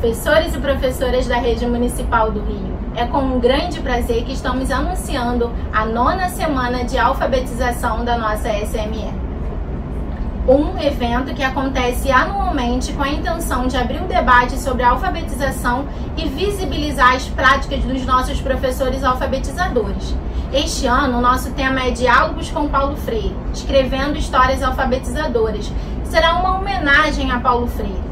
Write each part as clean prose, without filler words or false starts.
professores e professoras da Rede Municipal do Rio. É com um grande prazer que estamos anunciando a 9ª semana de alfabetização da nossa SME. Um evento que acontece anualmente com a intenção de abrir o debate sobre a alfabetização e visibilizar as práticas dos nossos professores alfabetizadores. Este ano, o nosso tema é Diálogos com Paulo Freire, escrevendo histórias alfabetizadoras. Será uma homenagem a Paulo Freire.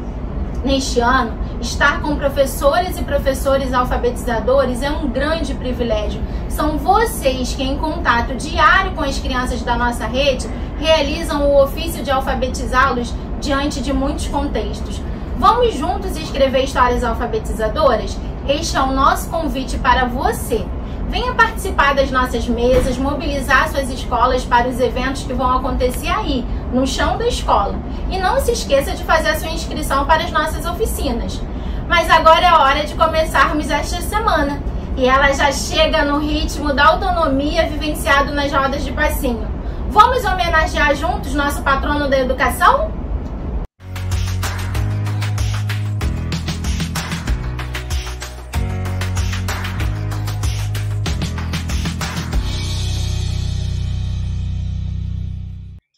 Neste ano, estar com professores e professores alfabetizadores é um grande privilégio. São vocês que, em contato diário com as crianças da nossa rede, realizam o ofício de alfabetizá-los diante de muitos contextos. Vamos juntos escrever histórias alfabetizadoras? Este é o nosso convite para você. Venha participar das nossas mesas, mobilizar suas escolas para os eventos que vão acontecer aí, no chão da escola. E não se esqueça de fazer a sua inscrição para as nossas oficinas. Mas agora é hora de começarmos esta semana. E ela já chega no ritmo da autonomia vivenciado nas rodas de passinho. Vamos homenagear juntos nosso patrono da educação?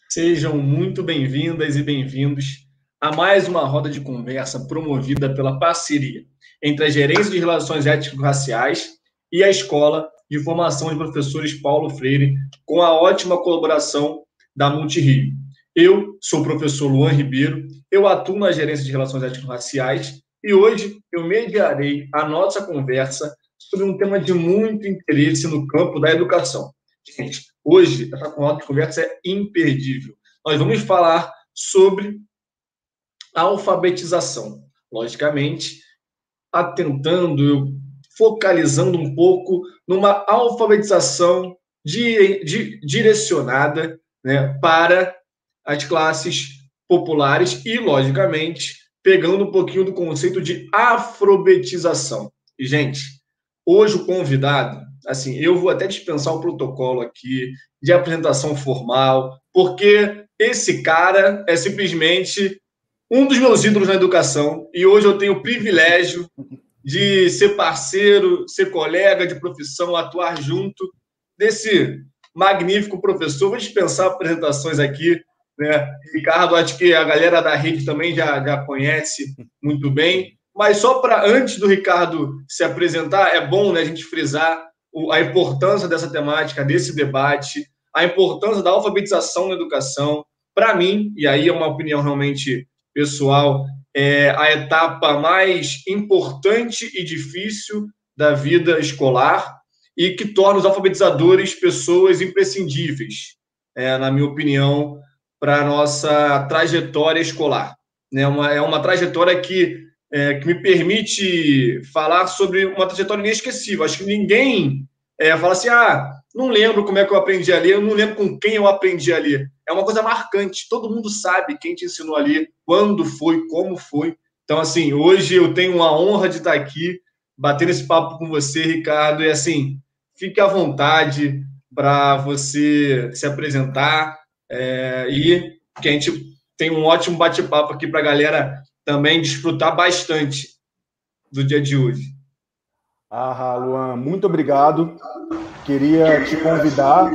Sejam muito bem-vindas e bem-vindos a mais uma roda de conversa promovida pela parceria entre a Gerência de Relações Étnico-Raciais e a Escola de Formação de Professores Paulo Freire, com a ótima colaboração da Multirio. Eu sou o professor Luan Ribeiro, eu atuo na Gerência de Relações Étnico-Raciais e hoje eu mediarei a nossa conversa sobre um tema de muito interesse no campo da educação. Gente, hoje essa roda de conversa é imperdível. Nós vamos falar sobre a alfabetização. Logicamente, focalizando um pouco numa alfabetização direcionada, né, para as classes populares e, logicamente, pegando um pouquinho do conceito de alfabetização. E, gente, hoje o convidado, assim, eu vou até dispensar o protocolo aqui de apresentação formal, porque esse cara é simplesmente um dos meus ídolos na educação e hoje eu tenho o privilégio de ser parceiro, ser colega de profissão, atuar junto desse magnífico professor. Vou dispensar apresentações aqui, né? Ricardo, acho que a galera da rede também já conhece muito bem, mas só para, antes do Ricardo se apresentar, é bom, né, a gente frisar a importância dessa temática, desse debate, a importância da alfabetização na educação. Para mim, e aí é uma opinião realmente pessoal, é a etapa mais importante e difícil da vida escolar e que torna os alfabetizadores pessoas imprescindíveis, na minha opinião, para a nossa trajetória escolar. É uma trajetória que me permite falar sobre uma trajetória inesquecível. Acho que ninguém fala assim, não lembro como é que eu aprendi ali, eu não lembro com quem eu aprendi ali. É uma coisa marcante, todo mundo sabe quem te ensinou ali, quando foi, como foi. Então, assim, hoje eu tenho a honra de estar aqui, batendo esse papo com você, Ricardo, e assim, fique à vontade para você se apresentar e que a gente tem um ótimo bate-papo aqui para a galera também desfrutar bastante do dia de hoje. Luan, muito obrigado. Queria te convidar,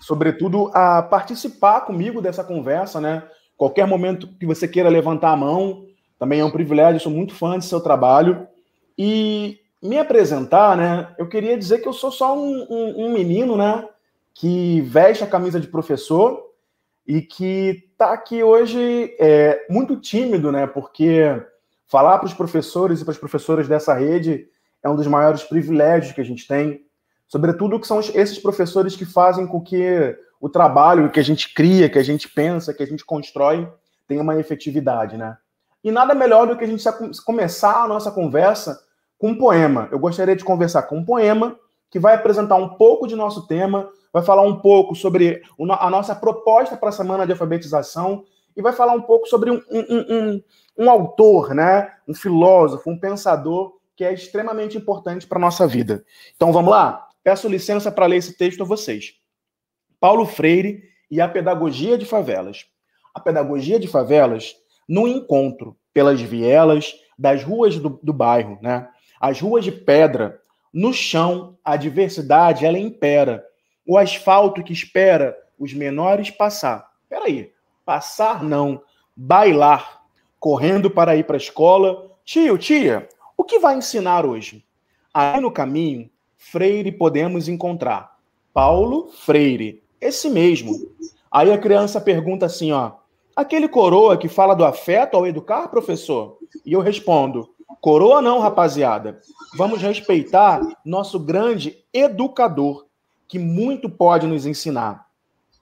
sobretudo, a participar comigo dessa conversa, né? Qualquer momento que você queira levantar a mão, também é um privilégio, sou muito fã do seu trabalho. E me apresentar, né? Eu queria dizer que eu sou só um menino, né? Que veste a camisa de professor e que está aqui hoje muito tímido, né? Porque falar para os professores e para as professoras dessa rede é um dos maiores privilégios que a gente tem, sobretudo que são esses professores que fazem com que o trabalho que a gente cria, que a gente pensa, que a gente constrói, tenha uma efetividade, né? E nada melhor do que a gente começar a nossa conversa com um poema. Eu gostaria de conversar com um poema que vai apresentar um pouco de nosso tema, vai falar um pouco sobre a nossa proposta para a Semana de Alfabetização e vai falar um pouco sobre um autor, né? Um filósofo, um pensador que é extremamente importante para a nossa vida. Então, vamos lá? Peço licença para ler esse texto a vocês. Paulo Freire e a Pedagogia de Favelas. A Pedagogia de Favelas, no encontro pelas vielas das ruas do bairro, né? As ruas de pedra, no chão, a diversidade, ela impera. O asfalto que espera os menores passar. Peraí, passar não, bailar, correndo para ir para a escola. Tio, tia, o que vai ensinar hoje? Aí no caminho, Freire podemos encontrar. Paulo Freire, esse mesmo. Aí a criança pergunta assim, ó, aquele coroa que fala do afeto ao educar, professor? E eu respondo, coroa não, rapaziada. Vamos respeitar nosso grande educador, que muito pode nos ensinar.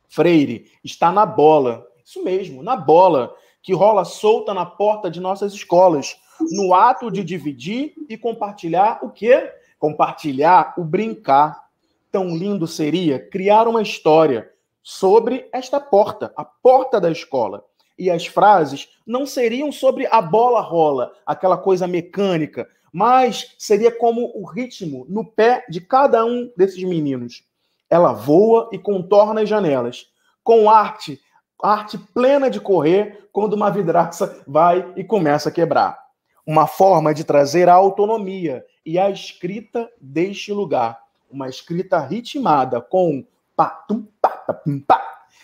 Freire está na bola, isso mesmo, na bola, que rola solta na porta de nossas escolas, no ato de dividir e compartilhar o quê? Compartilhar o brincar. Tão lindo seria criar uma história sobre esta porta, a porta da escola. E as frases não seriam sobre a bola rola, aquela coisa mecânica, mas seria como o ritmo no pé de cada um desses meninos. Ela voa e contorna as janelas, com arte plena de correr quando uma vidraça vai e começa a quebrar. Uma forma de trazer a autonomia e a escrita deste lugar. Uma escrita ritmada com pá-tum, pá-tum, pá.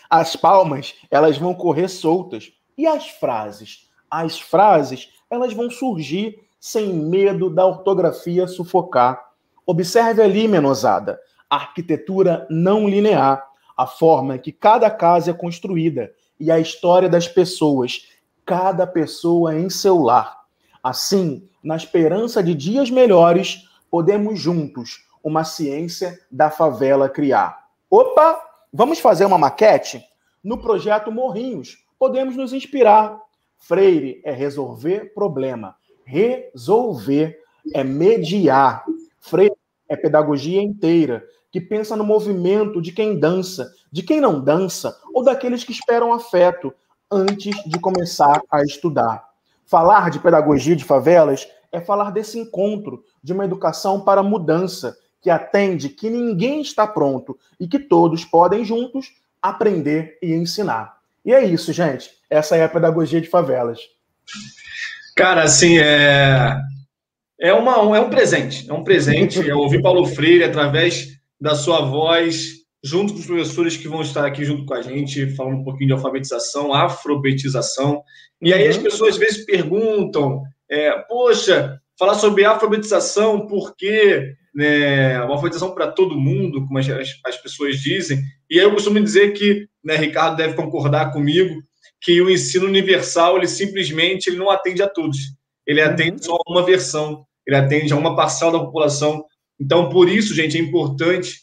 As palmas, elas vão correr soltas. E as frases? As frases, elas vão surgir sem medo da ortografia sufocar. Observe ali, menosada, a arquitetura não linear, a forma que cada casa é construída e a história das pessoas, cada pessoa em seu lar. Assim, na esperança de dias melhores, podemos juntos uma ciência da favela criar. Opa, vamos fazer uma maquete? No projeto Morrinhos, podemos nos inspirar. Freire é resolver problema. Resolver é mediar. Freire é pedagogia inteira, que pensa no movimento de quem dança, de quem não dança, ou daqueles que esperam afeto antes de começar a estudar. Falar de pedagogia de favelas é falar desse encontro, de uma educação para mudança, que atende que ninguém está pronto e que todos podem juntos aprender e ensinar. E é isso, gente. Essa é a pedagogia de favelas. Cara, assim, é um presente. É um presente. Eu ouvi Paulo Freire através da sua voz, junto com os professores que vão estar aqui junto com a gente, falando um pouquinho de alfabetização, afrobetização. E aí as pessoas às vezes perguntam, poxa, falar sobre alfabetização, por quê? Né, uma alfabetização para todo mundo, como as pessoas dizem. E aí eu costumo dizer que, né, Ricardo deve concordar comigo, que o ensino universal, ele simplesmente não atende a todos. Ele atende só a uma versão, ele atende a uma parcela da população. Então, por isso, gente, é importante,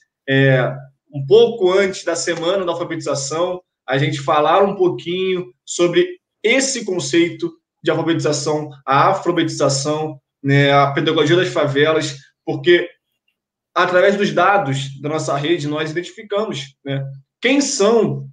um pouco antes da semana da alfabetização, a gente falar um pouquinho sobre esse conceito de alfabetização, a afrobetização, né, a pedagogia das favelas, porque através dos dados da nossa rede, nós identificamos, né, quem são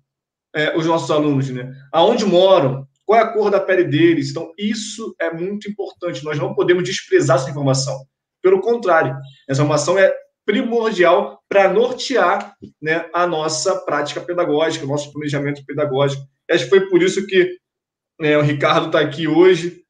os nossos alunos, né, aonde moram, qual é a cor da pele deles. Então, isso é muito importante. Nós não podemos desprezar essa informação. Pelo contrário, essa informação é primordial para nortear, né, a nossa prática pedagógica, o nosso planejamento pedagógico. Acho que foi por isso que o Ricardo está aqui hoje,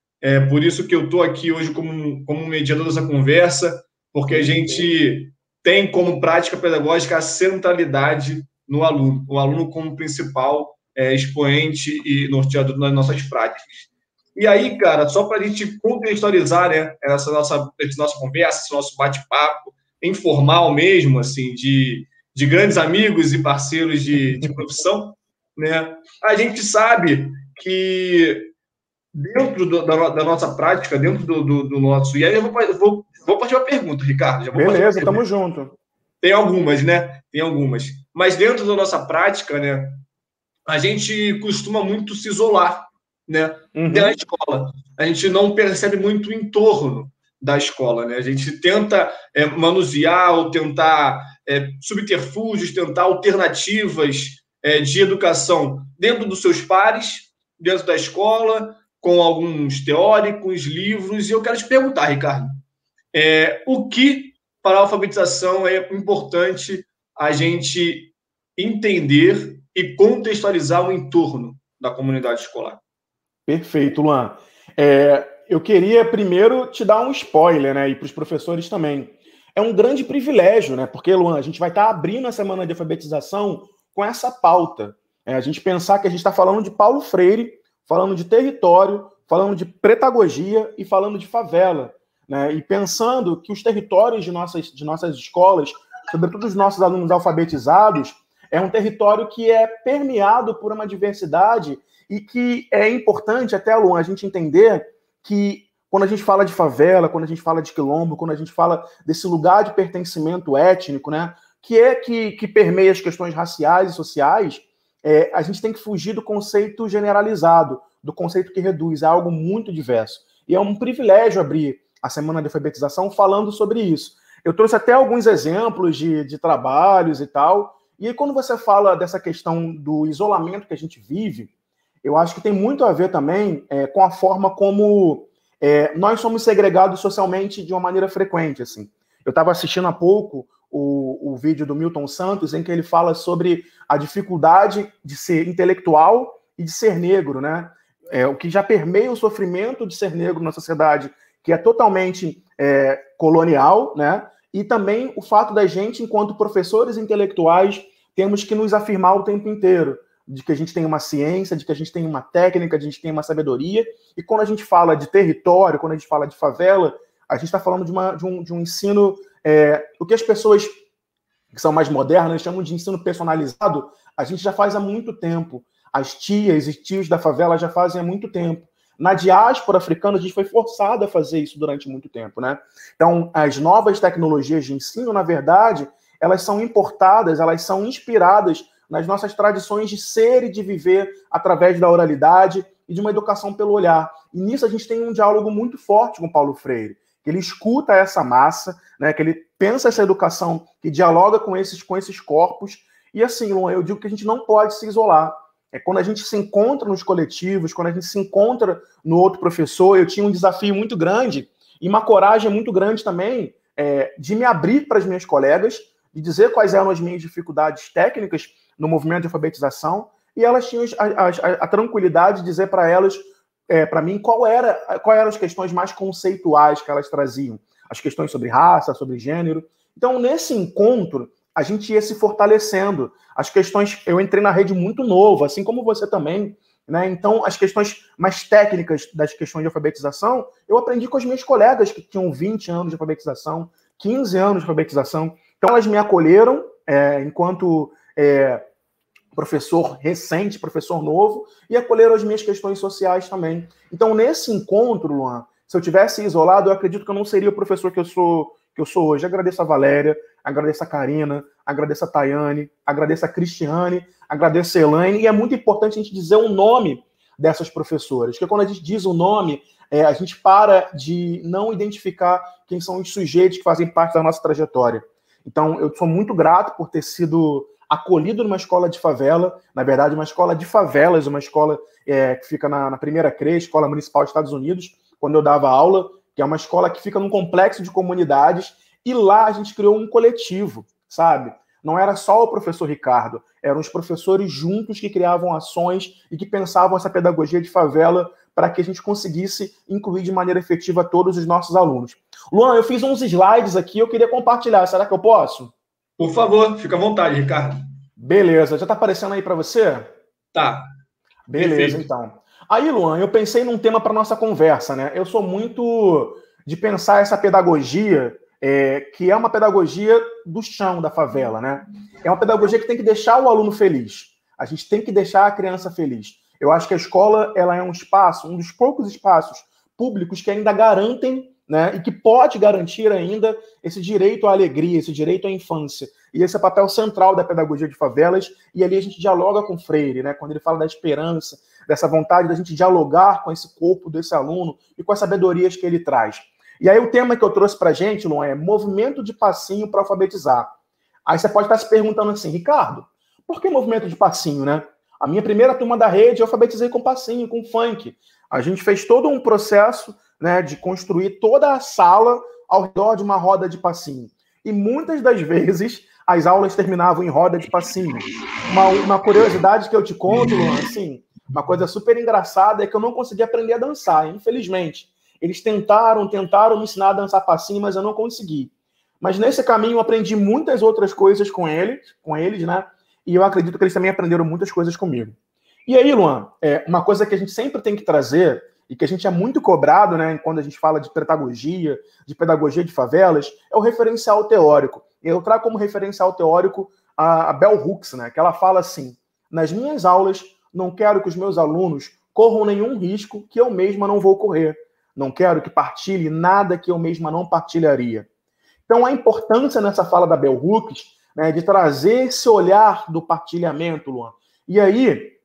por isso que eu estou aqui hoje como mediador dessa conversa, porque a gente tem como prática pedagógica a centralidade no aluno, o aluno como principal expoente e norteador das nossas práticas. E aí, cara, só para a gente contextualizar, né, essa nossa conversa, esse nosso bate-papo informal mesmo, assim, de grandes amigos e parceiros de profissão, né, a gente sabe que dentro da nossa prática, dentro do nosso... E aí eu vou partir uma pergunta, Ricardo. Beleza, tamo junto. Tem algumas, né? Tem algumas. Mas dentro da nossa prática, né, a gente costuma muito se isolar, né, da escola. A gente não percebe muito o entorno da escola, né? A gente tenta manusear ou tentar subterfúgios, tentar alternativas de educação dentro dos seus pares, dentro da escola, com alguns teóricos, livros. E eu quero te perguntar, Ricardo, o que para a alfabetização é importante a gente entender e contextualizar o entorno da comunidade escolar? Perfeito, Luan. eu queria primeiro te dar um spoiler, né? E para os professores também. É um grande privilégio, né? Porque, Luan, a gente vai estar abrindo a semana de alfabetização com essa pauta. A gente pensar que a gente está falando de Paulo Freire, falando de território, falando de pedagogia e falando de favela, né? E pensando que os territórios de nossas escolas, sobretudo os nossos alunos alfabetizados, é um território que é permeado por uma diversidade e que é importante, até, Luan, a gente entender que quando a gente fala de favela, quando a gente fala de quilombo, quando a gente fala desse lugar de pertencimento étnico, né, que permeia as questões raciais e sociais, a gente tem que fugir do conceito generalizado, do conceito que reduz, é algo muito diverso. E é um privilégio abrir a Semana de Alfabetização falando sobre isso. Eu trouxe até alguns exemplos de trabalhos e tal, e aí quando você fala dessa questão do isolamento que a gente vive, eu acho que tem muito a ver também com a forma como nós somos segregados socialmente de uma maneira frequente. Assim. Eu estava assistindo há pouco o vídeo do Milton Santos, em que ele fala sobre a dificuldade de ser intelectual e de ser negro, né? O que já permeia o sofrimento de ser negro na sociedade, que é totalmente colonial, né? E também o fato da gente, enquanto professores intelectuais, temos que nos afirmar o tempo inteiro, de que a gente tem uma ciência, de que a gente tem uma técnica, de que a gente tem uma sabedoria. E quando a gente fala de território, quando a gente fala de favela, a gente está falando de um ensino, o que as pessoas que são mais modernas chamam de ensino personalizado, a gente já faz há muito tempo. As tias e tios da favela já fazem há muito tempo. Na diáspora africana, a gente foi forçado a fazer isso durante muito tempo, né? Então, as novas tecnologias de ensino, na verdade, elas são importadas, elas são inspiradas nas nossas tradições de ser e de viver através da oralidade e de uma educação pelo olhar. E nisso a gente tem um diálogo muito forte com Paulo Freire, que ele escuta essa massa, né, que ele pensa essa educação, que dialoga com esses corpos. E assim, Luan, eu digo que a gente não pode se isolar. Quando a gente se encontra nos coletivos, quando a gente se encontra no outro professor, eu tinha um desafio muito grande e uma coragem muito grande também de me abrir para as minhas colegas, de dizer quais eram as minhas dificuldades técnicas no movimento de alfabetização, e elas tinham a tranquilidade de dizer para elas, para mim, quais eram as questões mais conceituais que elas traziam, as questões sobre raça, sobre gênero. Então, nesse encontro, a gente ia se fortalecendo. As questões, eu entrei na rede muito novo, assim como você também, né? Então, as questões mais técnicas das questões de alfabetização, eu aprendi com as minhas colegas que tinham 20 anos de alfabetização, 15 anos de alfabetização. Então, elas me acolheram enquanto professor recente, professor novo, e acolheram as minhas questões sociais também. Então, nesse encontro, Luan, se eu tivesse isolado, eu acredito que eu não seria o professor que eu sou hoje. Agradeço a Valéria, agradeço a Karina, agradeço a Tayane, agradeço a Cristiane, agradeço a Elaine, e é muito importante a gente dizer o nome dessas professoras, porque quando a gente diz o nome, a gente para de não identificar quem são os sujeitos que fazem parte da nossa trajetória. Então, eu sou muito grato por ter sido acolhido numa escola de favela, na verdade, uma escola de favelas, uma escola que fica na primeira CRE, Escola Municipal dos Estados Unidos, quando eu dava aula, que é uma escola que fica num complexo de comunidades, e lá a gente criou um coletivo, sabe? Não era só o professor Ricardo, eram os professores juntos que criavam ações e que pensavam essa pedagogia de favela para que a gente conseguisse incluir de maneira efetiva todos os nossos alunos. Luan, eu fiz uns slides aqui, eu queria compartilhar, será que eu posso? Por favor, fica à vontade, Ricardo. Beleza, já está aparecendo aí para você? Tá. Beleza, perfeito. Então. Aí, Luan, eu pensei num tema para nossa conversa, né? Eu sou muito de pensar essa pedagogia, que é uma pedagogia do chão da favela, né? É uma pedagogia que tem que deixar o aluno feliz. A gente tem que deixar a criança feliz. Eu acho que a escola ela é um espaço, um dos poucos espaços públicos que ainda garantem, né, e que pode garantir ainda esse direito à alegria, esse direito à infância. E esse é o papel central da pedagogia de favelas, e ali a gente dialoga com Freire, né, quando ele fala da esperança, dessa vontade da gente dialogar com esse corpo desse aluno e com as sabedorias que ele traz. E aí o tema que eu trouxe pra gente, Luan, é movimento de passinho para alfabetizar. Aí você pode estar se perguntando assim, Ricardo, por que movimento de passinho, né? A minha primeira turma da rede eu alfabetizei com passinho, com funk. A gente fez todo um processo, né, de construir toda a sala ao redor de uma roda de passinho. E muitas das vezes as aulas terminavam em roda de passinho. Uma curiosidade que eu te conto, Luan, assim, uma coisa super engraçada é que eu não consegui aprender a dançar, infelizmente. Eles tentaram me ensinar a dançar passinho, mas eu não consegui. Mas nesse caminho eu aprendi muitas outras coisas com eles, né? E eu acredito que eles também aprenderam muitas coisas comigo. E aí, Luan, uma coisa que a gente sempre tem que trazer, e que a gente é muito cobrado, né, quando a gente fala de pedagogia de favelas, é o referencial teórico. Eu trago como referencial teórico a Bell Hooks, né, que ela fala assim: nas minhas aulas, não quero que os meus alunos corram nenhum risco que eu mesma não vou correr. Não quero que partilhe nada que eu mesma não partilharia. Então, a importância nessa fala da Bell Hooks, né, de trazer esse olhar do partilhamento, Luan. E aí,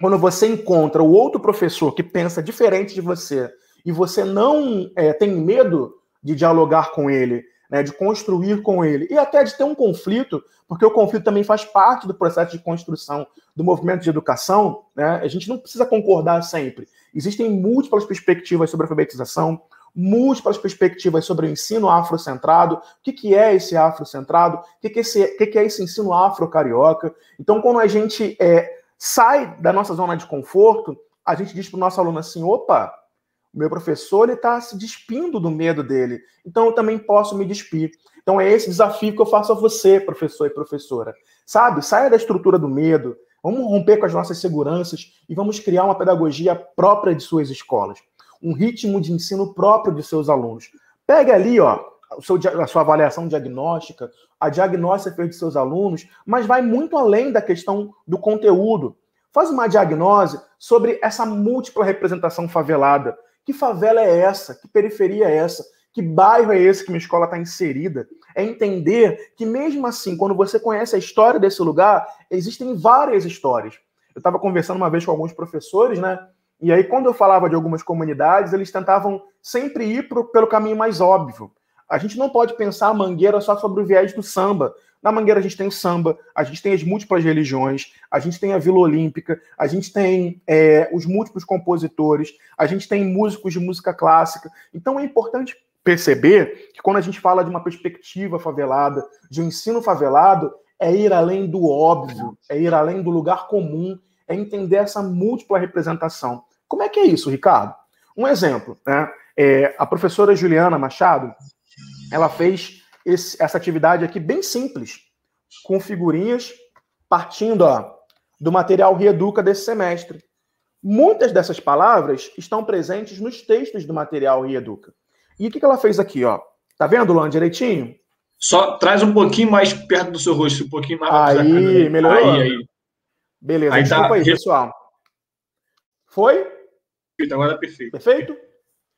quando você encontra o outro professor que pensa diferente de você e você não tem medo de dialogar com ele, né, de construir com ele e até de ter um conflito, porque o conflito também faz parte do processo de construção do movimento de educação, né, a gente não precisa concordar sempre. Existem múltiplas perspectivas sobre a alfabetização, múltiplas perspectivas sobre o ensino afrocentrado. O que é esse afrocentrado? O que é esse ensino afro-carioca? Então, quando a gente sai da nossa zona de conforto, a gente diz para o nosso aluno assim: opa, o meu professor está se despindo do medo dele, então eu também posso me despir. Então é esse desafio que eu faço a você, professor e professora. Sabe? Saia da estrutura do medo, vamos romper com as nossas seguranças e vamos criar uma pedagogia própria de suas escolas. Um ritmo de ensino próprio de seus alunos. Pegue ali, ó, a sua avaliação diagnóstica, a diagnóstica feita de seus alunos, mas vai muito além da questão do conteúdo. Faz uma diagnose sobre essa múltipla representação favelada. Que favela é essa? Que periferia é essa? Que bairro é esse que minha escola está inserida? É entender que, mesmo assim, quando você conhece a história desse lugar, existem várias histórias. Eu estava conversando uma vez com alguns professores, né? E aí, quando eu falava de algumas comunidades, eles tentavam sempre ir pelo caminho mais óbvio. A gente não pode pensar a Mangueira só sobre o viés do samba. Na Mangueira a gente tem o samba, a gente tem as múltiplas religiões, a gente tem a Vila Olímpica, a gente tem os múltiplos compositores, a gente tem músicos de música clássica. Então é importante perceber que quando a gente fala de uma perspectiva favelada, de um ensino favelado, é ir além do óbvio, é ir além do lugar comum, é entender essa múltipla representação. Como é que é isso, Ricardo? Um exemplo, né? A professora Juliana Machado, ela fez essa atividade aqui bem simples, com figurinhas, partindo do material Reeduca desse semestre. Muitas dessas palavras estão presentes nos textos do material Reeduca. E o que ela fez aqui, ó? Tá vendo, Luan, direitinho? Só traz um pouquinho mais perto do seu rosto, um pouquinho mais. Aí, melhorou? Aí. Beleza, aí desculpa aí, pessoal. Foi? Agora é perfeito. Perfeito?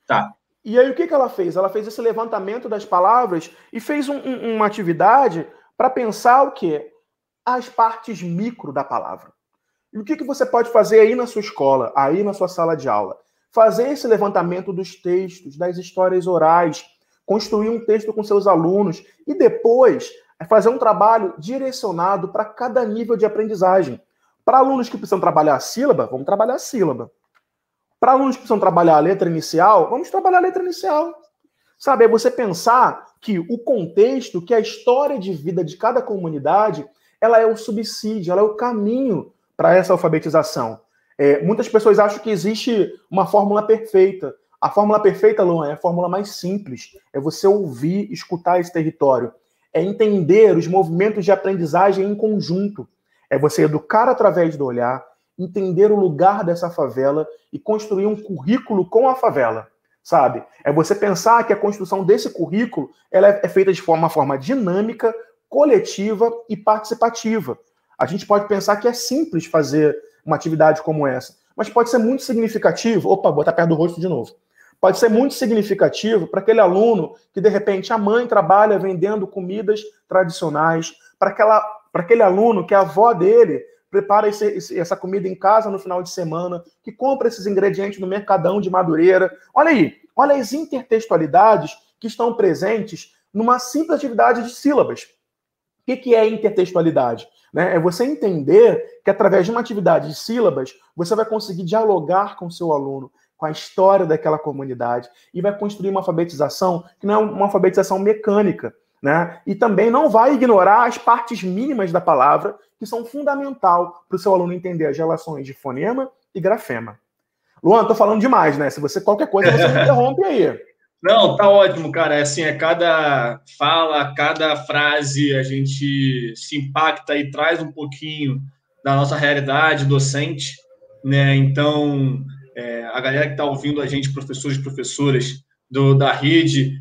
Tá. E aí o que ela fez? Ela fez esse levantamento das palavras e fez uma atividade para pensar o quê? As partes micro da palavra. E o que você pode fazer aí na sua escola, aí na sua sala de aula? Fazer esse levantamento dos textos, das histórias orais, construir um texto com seus alunos e depois fazer um trabalho direcionado para cada nível de aprendizagem. Para alunos que precisam trabalhar a sílaba, vamos trabalhar a sílaba. Para alunos que precisam trabalhar a letra inicial, vamos trabalhar a letra inicial. Sabe, é você pensar que o contexto, que a história de vida de cada comunidade, ela é o subsídio, ela é o caminho para essa alfabetização. Muitas pessoas acham que existe uma fórmula perfeita. A fórmula perfeita, Luan, é a fórmula mais simples. É você ouvir, escutar esse território. É entender os movimentos de aprendizagem em conjunto. É você educar através do olhar, entender o lugar dessa favela e construir um currículo com a favela, sabe? É você pensar que a construção desse currículo ela é feita de uma forma dinâmica, coletiva e participativa. A gente pode pensar que é simples fazer uma atividade como essa, mas pode ser muito significativo. Opa, botar perto do rosto de novo. Pode ser muito significativo para aquele aluno que, de repente, a mãe trabalha vendendo comidas tradicionais, para aquele aluno que a avó dele prepara essa comida em casa no final de semana, que compra esses ingredientes no Mercadão de Madureira. Olha aí, olha as intertextualidades que estão presentes numa simples atividade de sílabas. O que é intertextualidade? É você entender que através de uma atividade de sílabas, você vai conseguir dialogar com o seu aluno, com a história daquela comunidade, e vai construir uma alfabetização que não é uma alfabetização mecânica, né? E também não vai ignorar as partes mínimas da palavra, que são fundamental para o seu aluno entender as relações de fonema e grafema. Luan, tô falando demais, né? Se você qualquer coisa, você me interrompe aí. Não, tá ótimo, cara. Assim, cada fala, cada frase, a gente se impacta e traz um pouquinho da nossa realidade docente, né? Então, a galera que está ouvindo a gente, professores e professoras da rede,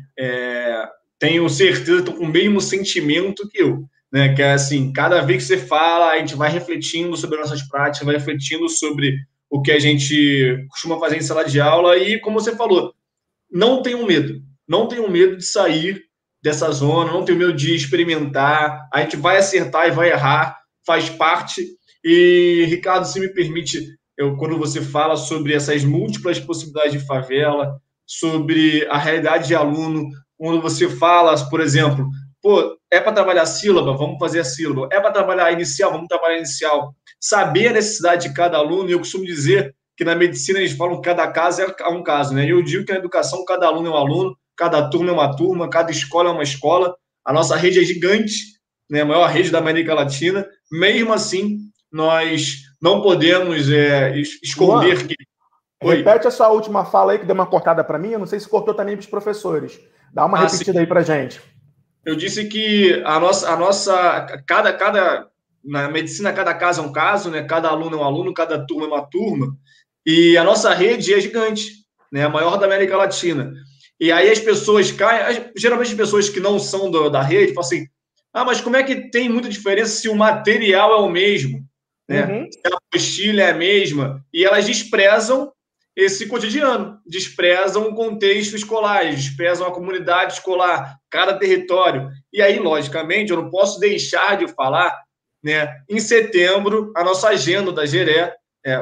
tenho certeza que estão com o mesmo sentimento que eu, né? Que é assim, cada vez que você fala, a gente vai refletindo sobre as nossas práticas, vai refletindo sobre o que a gente costuma fazer em sala de aula e, como você falou, não tenham medo de sair dessa zona, não tenham medo de experimentar, a gente vai acertar e vai errar, faz parte. E, Ricardo, se me permite, quando você fala sobre essas múltiplas possibilidades de favela, sobre a realidade de aluno, quando você fala, por exemplo, é para trabalhar sílaba? Vamos fazer a sílaba. É para trabalhar inicial? Vamos trabalhar inicial. Saber a necessidade de cada aluno, e eu costumo dizer que na medicina eles falam que cada caso é um caso, né? Eu digo que na educação cada aluno é um aluno, cada turma é uma turma, cada escola é uma escola. A nossa rede é gigante, né? A maior rede da América Latina. Mesmo assim, nós não podemos esconder Luan, que... Repete essa última fala aí que deu uma cortada para mim. Eu não sei se cortou também para os professores. Dá uma repetida aí para gente. Eu disse que na medicina cada caso é um caso, né? Cada aluno é um aluno, cada turma é uma turma. E a nossa rede é gigante, né? A maior da América Latina. E aí as pessoas caem, geralmente as pessoas que não são da rede falam assim, mas como é que tem muita diferença se o material é o mesmo, né? Se a apostila é a mesma? E elas desprezam esse cotidiano, desprezam o contexto escolar, desprezam a comunidade escolar, cada território. E aí, logicamente, eu não posso deixar de falar, né? Em setembro, a nossa agenda da GERE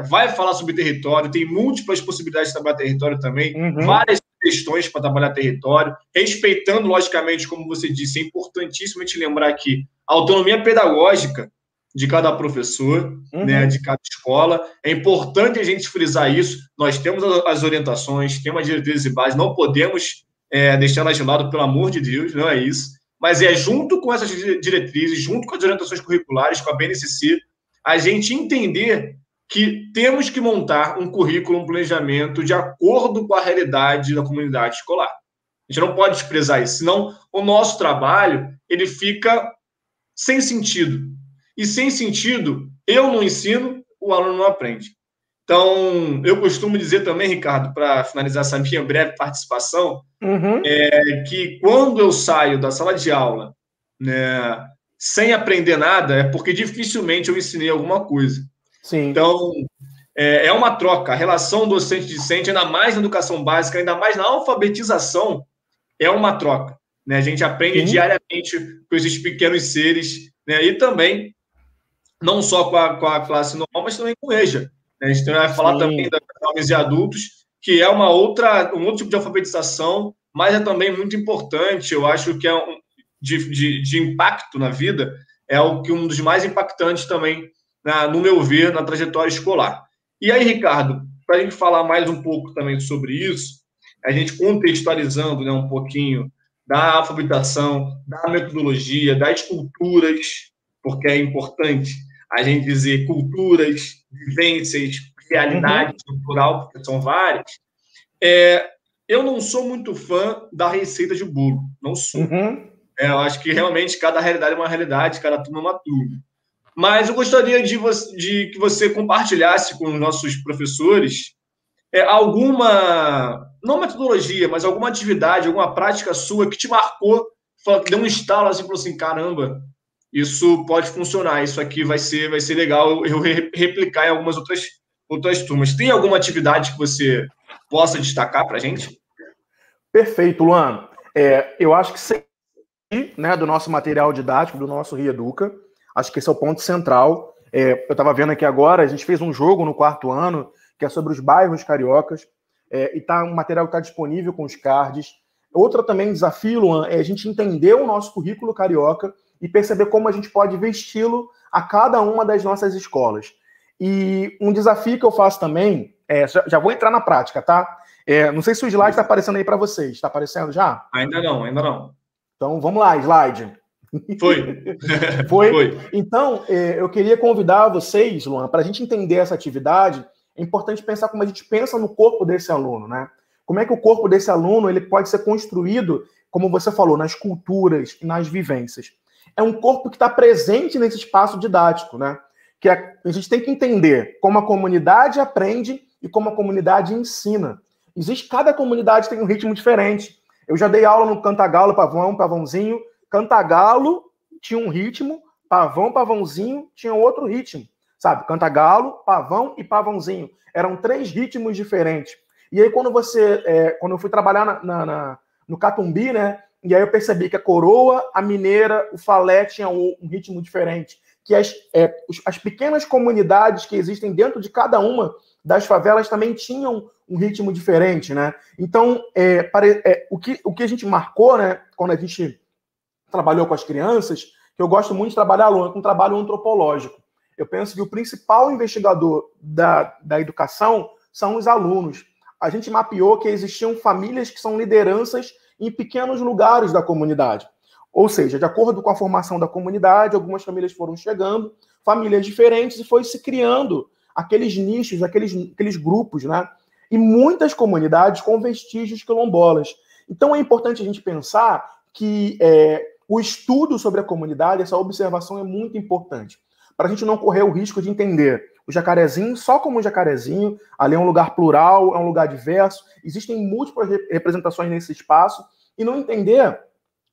vai falar sobre território, tem múltiplas possibilidades de trabalhar território também, várias questões para trabalhar território, respeitando, logicamente, como você disse, é importantíssimo a gente lembrar que a autonomia pedagógica de cada professor, né, de cada escola, é importante a gente frisar isso, nós temos as orientações, temos as diretrizes e bases, não podemos deixá-las de lado, pelo amor de Deus, não é isso, mas junto com essas diretrizes, junto com as orientações curriculares, com a BNCC, a gente entender que temos que montar um currículo, um planejamento de acordo com a realidade da comunidade escolar. A gente não pode desprezar isso, senão o nosso trabalho ele fica sem sentido. E sem sentido, eu não ensino, o aluno não aprende. Então, eu costumo dizer também, Ricardo, para finalizar essa minha breve participação, que quando eu saio da sala de aula, né, sem aprender nada, é porque dificilmente eu ensinei alguma coisa. Sim. Então, é uma troca. A relação docente-discente, ainda mais na educação básica, ainda mais na alfabetização, é uma troca. Né? A gente aprende diariamente com esses pequenos seres, né? E também, não só com a classe normal, mas também com o EJA. Né? A gente vai falar também da jovens e adultos, que é um outro tipo de alfabetização, mas é também muito importante. Eu acho que é de impacto na vida, é um dos mais impactantes também, no meu ver, na trajetória escolar. E aí, Ricardo, para a gente falar mais um pouco também sobre isso, a gente contextualizando, né, um pouquinho da alfabetização, da metodologia, das culturas, porque é importante a gente dizer culturas, vivências, realidades no plural, porque são várias. Eu não sou muito fã da receita de bolo, não sou. Eu acho que realmente cada realidade é uma realidade, cada turma é uma turma. Mas eu gostaria de que você compartilhasse com os nossos professores alguma, não metodologia, mas alguma atividade, alguma prática sua que te marcou, que deu um estalo assim, falou assim, caramba, isso pode funcionar, isso aqui vai ser legal eu replicar em algumas outras turmas. Tem alguma atividade que você possa destacar para a gente? Perfeito, Luan. Eu acho que sim, né, do nosso material didático, do nosso Rieduca, acho que esse é o ponto central. Eu estava vendo aqui agora, a gente fez um jogo no 4º ano, que é sobre os bairros cariocas, e um material que está disponível com os cards. Outro também desafio, Luan, é a gente entender o nosso currículo carioca e perceber como a gente pode vesti-lo a cada uma das nossas escolas. E um desafio que eu faço também, já vou entrar na prática, tá? Não sei se o slide está aparecendo aí para vocês. Está aparecendo já? Ainda não. Então, vamos lá, slide. Foi? Então, eu queria convidar vocês, Luan, para a gente entender essa atividade é importante pensar como a gente pensa no corpo desse aluno, né? Como é que o corpo desse aluno ele pode ser construído, como você falou, nas culturas e nas vivências. É um corpo que está presente nesse espaço didático, né? Que a gente tem que entender como a comunidade aprende e como a comunidade ensina. Cada comunidade tem um ritmo diferente. Eu já dei aula no Cantagalo, Pavão, Pavãozinho. Cantagalo tinha um ritmo, Pavão, Pavãozinho tinha outro ritmo. Sabe? Cantagalo, Pavão e Pavãozinho. Eram 3 ritmos diferentes. E aí, quando eu fui trabalhar no Catumbi, né? E aí eu percebi que a coroa, a mineira, o falé tinham um ritmo diferente. Que as pequenas comunidades que existem dentro de cada uma das favelas também tinham um ritmo diferente, né? Então, o que a gente marcou, né? Quando a gente trabalhou com as crianças, que eu gosto muito de trabalhar com um trabalho antropológico. Eu penso que o principal investigador da educação são os alunos. A gente mapeou que existiam famílias que são lideranças em pequenos lugares da comunidade. Ou seja, de acordo com a formação da comunidade, algumas famílias foram chegando, famílias diferentes, e foi se criando aqueles nichos, aqueles grupos, né? E muitas comunidades com vestígios quilombolas. Então é importante a gente pensar que o estudo sobre a comunidade, essa observação é muito importante, para a gente não correr o risco de entender o Jacarezinho só como um Jacarezinho. Ali é um lugar plural, é um lugar diverso, existem múltiplas representações nesse espaço, e não entender,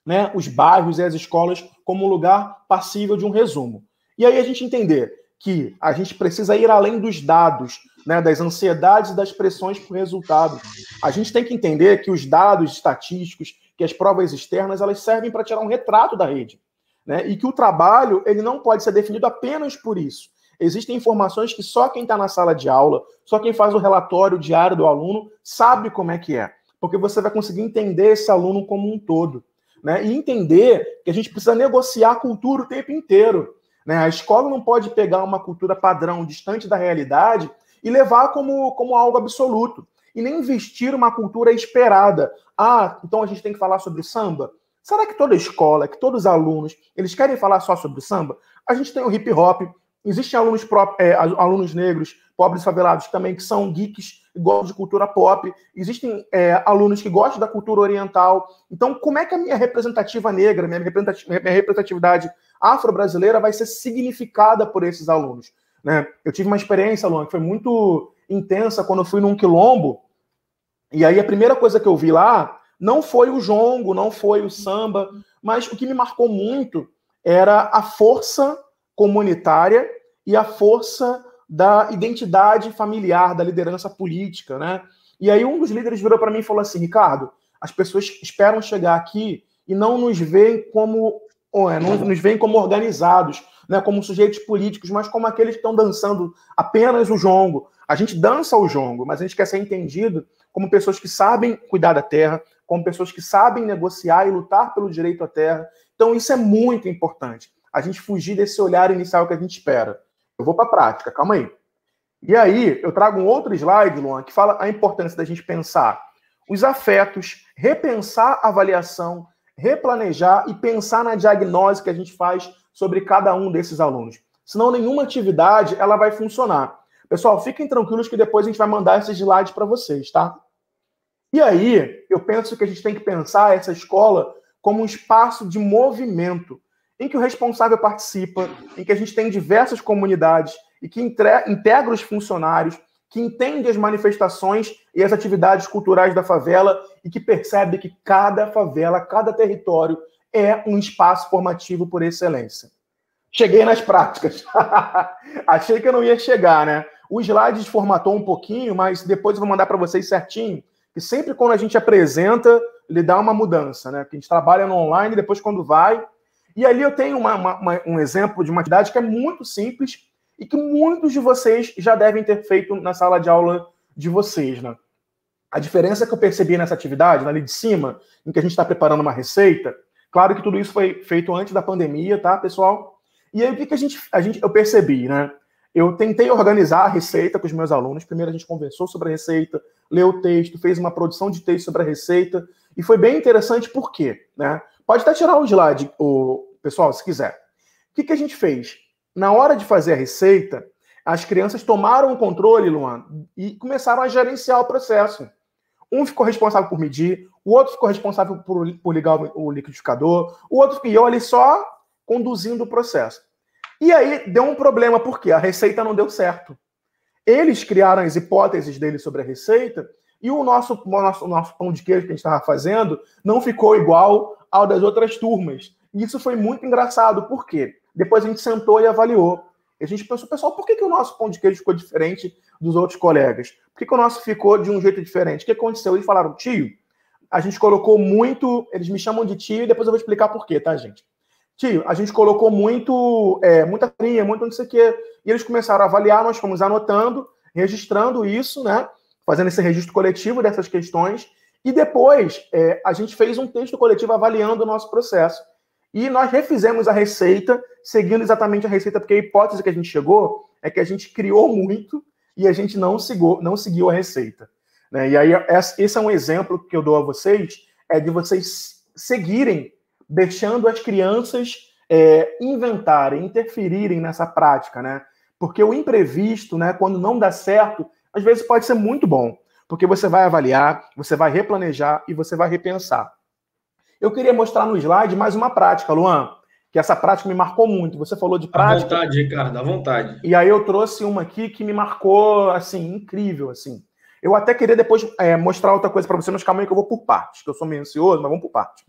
né, os bairros e as escolas como um lugar passível de um resumo. E aí a gente entender que a gente precisa ir além dos dados, né, das ansiedades e das pressões por resultado. A gente tem que entender que os dados estatísticos, que as provas externas, elas servem para tirar um retrato da rede, né, e que o trabalho ele não pode ser definido apenas por isso. Existem informações que só quem está na sala de aula, só quem faz o relatório diário do aluno, sabe como é que é. Porque você vai conseguir entender esse aluno como um todo, né? E entender que a gente precisa negociar a cultura o tempo inteiro, né? A escola não pode pegar uma cultura padrão, distante da realidade, e levar como algo absoluto. E nem vestir uma cultura esperada. Então a gente tem que falar sobre o samba? Será que toda escola, que todos os alunos, eles querem falar só sobre o samba? A gente tem o hip hop. Existem alunos negros, pobres favelados também, que são geeks e gostam de cultura pop. Existem alunos que gostam da cultura oriental. Então, como é que a minha representativa negra, minha representatividade afro-brasileira vai ser significada por esses alunos, né? Eu tive uma experiência, Luan, que foi muito intensa quando eu fui num quilombo. E aí a primeira coisa que eu vi lá não foi o jongo, não foi o samba, mas o que me marcou muito era a força comunitária e a força da identidade familiar, da liderança política, né? E aí um dos líderes virou para mim e falou assim: Ricardo, as pessoas esperam chegar aqui e não nos veem como organizados, né, como sujeitos políticos, mas como aqueles que estão dançando apenas o jongo. A gente dança o jongo, mas a gente quer ser entendido como pessoas que sabem cuidar da terra, como pessoas que sabem negociar e lutar pelo direito à terra. Então isso é muito importante. A gente fugir desse olhar inicial que a gente espera. Eu vou para a prática, calma aí. E aí, eu trago um outro slide, Luan, que fala a importância da gente pensar os afetos, repensar a avaliação, replanejar e pensar na diagnose que a gente faz sobre cada um desses alunos. Senão, nenhuma atividade ela vai funcionar. Pessoal, fiquem tranquilos que depois a gente vai mandar esses slides para vocês, tá? E aí, eu penso que a gente tem que pensar essa escola como um espaço de movimento, em que o responsável participa, em que a gente tem diversas comunidades e que integra os funcionários, que entende as manifestações e as atividades culturais da favela e que percebe que cada favela, cada território é um espaço formativo por excelência. Cheguei nas práticas. Achei que eu não ia chegar, né? O slide formatou um pouquinho, mas depois eu vou mandar para vocês certinho, que sempre quando a gente apresenta, ele dá uma mudança, né? Porque a gente trabalha no online, depois quando vai... E ali eu tenho um exemplo de uma atividade que é muito simples e que muitos de vocês já devem ter feito na sala de aula de vocês, né? A diferença que eu percebi nessa atividade, ali de cima, em que a gente está preparando uma receita, claro que tudo isso foi feito antes da pandemia, tá, pessoal? E aí o que eu percebi, né? Eu tentei organizar a receita com os meus alunos. Primeiro a gente conversou sobre a receita, leu o texto, fez uma produção de texto sobre a receita, e foi bem interessante por quê, né? Pode até tirar o slide, pessoal, se quiser. O que a gente fez? Na hora de fazer a receita, as crianças tomaram o controle, Luan, e começaram a gerenciar o processo. Um ficou responsável por medir, o outro ficou responsável por ligar o liquidificador, o outro ficou ali só conduzindo o processo. E aí deu um problema, porque a receita não deu certo. Eles criaram as hipóteses deles sobre a receita e o nosso pão de queijo que a gente estava fazendo não ficou igual ao das outras turmas. E isso foi muito engraçado, por quê? Depois a gente sentou e avaliou. E a gente pensou, pessoal, por que o nosso pão de queijo ficou diferente dos outros colegas? Por que o nosso ficou de um jeito diferente? O que aconteceu? Eles falaram, tio, a gente colocou muito... Eles me chamam de tio e depois eu vou explicar por quê, tá, gente? Tio, a gente colocou muita farinha, muito não sei o quê. E eles começaram a avaliar, nós fomos anotando, registrando isso, né? Fazendo esse registro coletivo dessas questões. E depois a gente fez um texto coletivo avaliando o nosso processo. E nós refizemos a receita, seguindo exatamente a receita, porque a hipótese que a gente chegou é que a gente criou muito e a gente não seguiu a receita. Né? E aí, esse é um exemplo que eu dou a vocês, de vocês seguirem, deixando as crianças inventarem, interferirem nessa prática, né? Porque o imprevisto, né, quando não dá certo, às vezes pode ser muito bom, porque você vai avaliar, você vai replanejar e você vai repensar. Eu queria mostrar no slide mais uma prática, Luan, que essa prática me marcou muito. Você falou de prática. À vontade, Ricardo, à vontade. E aí eu trouxe uma aqui que me marcou, assim, incrível, assim. Eu até queria depois mostrar outra coisa para você, mas calma aí que eu vou por partes, que eu sou meio ansioso, mas vamos por partes.